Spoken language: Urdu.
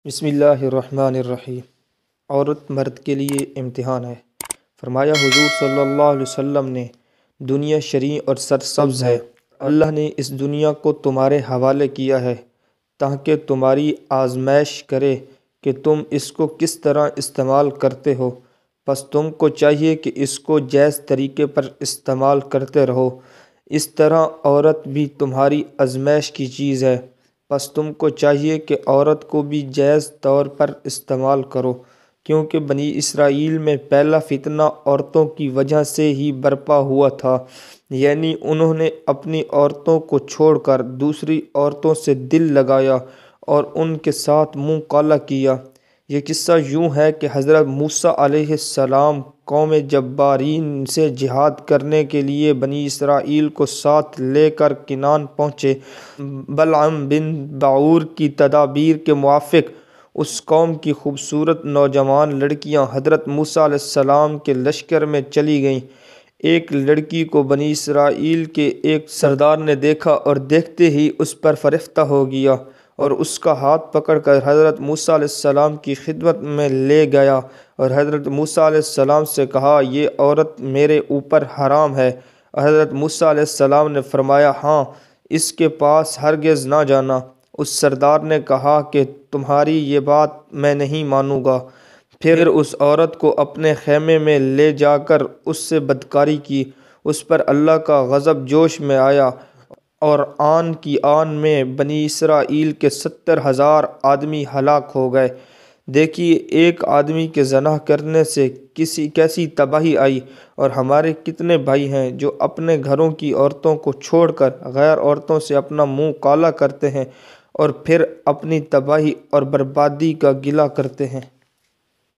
بسم اللہ الرحمن الرحیم۔ عورت مرد کے لیے امتحان ہے۔ فرمایا حضور صلی اللہ علیہ وسلم نے، دنیا شرعی اور سرسبز ہے۔ اللہ نے اس دنیا کو تمہارے حوالے کیا ہے تاکہ تمہاری آزمائش کرے کہ تم اس کو کس طرح استعمال کرتے ہو۔ پس تم کو چاہیے کہ اس کو جائز طریقے پر استعمال کرتے رہو۔ اس طرح عورت بھی تمہاری آزمائش کی چیز ہے، پس تم کو چاہیے کہ عورت کو بھی جائز طور پر استعمال کرو، کیونکہ بنی اسرائیل میں پہلا فتنہ عورتوں کی وجہ سے ہی برپا ہوا تھا، یعنی انہوں نے اپنی عورتوں کو چھوڑ کر دوسری عورتوں سے دل لگایا اور ان کے ساتھ منہ کالا کیا۔ یہ قصہ یوں ہے کہ حضرت موسیٰ علیہ السلام قوم جبارین سے جہاد کرنے کے لیے بنی اسرائیل کو ساتھ لے کر کنعان پہنچے۔ بلعام بن بعور کی تدابیر کے موافق اس قوم کی خوبصورت نوجوان لڑکیاں حضرت موسیٰ علیہ السلام کے لشکر میں چلی گئیں۔ ایک لڑکی کو بنی اسرائیل کے ایک سردار نے دیکھا اور دیکھتے ہی اس پر فرفتہ ہو گیا اور اس کا ہاتھ پکڑ کر حضرت موسیٰ علیہ السلام کی خدمت میں لے گیا اور حضرت موسیٰ علیہ السلام سے کہا، یہ عورت میرے اوپر حرام ہے۔ حضرت موسیٰ علیہ السلام نے فرمایا، ہاں، اس کے پاس ہرگز نہ جانا۔ اس سردار نے کہا کہ تمہاری یہ بات میں نہیں مانوں گا۔ پھر اس عورت کو اپنے خیمے میں لے جا کر اس سے بدکاری کی۔ اس پر اللہ کا غضب جوش میں آیا اور آن کی آن میں بنی اسرائیل کے 70,000 آدمی ہلاک ہو گئے۔ دیکھیے ایک آدمی کے زنا کرنے سے کیسی تباہی آئی، اور ہمارے کتنے بھائی ہیں جو اپنے گھروں کی عورتوں کو چھوڑ کر غیر عورتوں سے اپنا منہ کالا کرتے ہیں اور پھر اپنی تباہی اور بربادی کا گلہ کرتے ہیں۔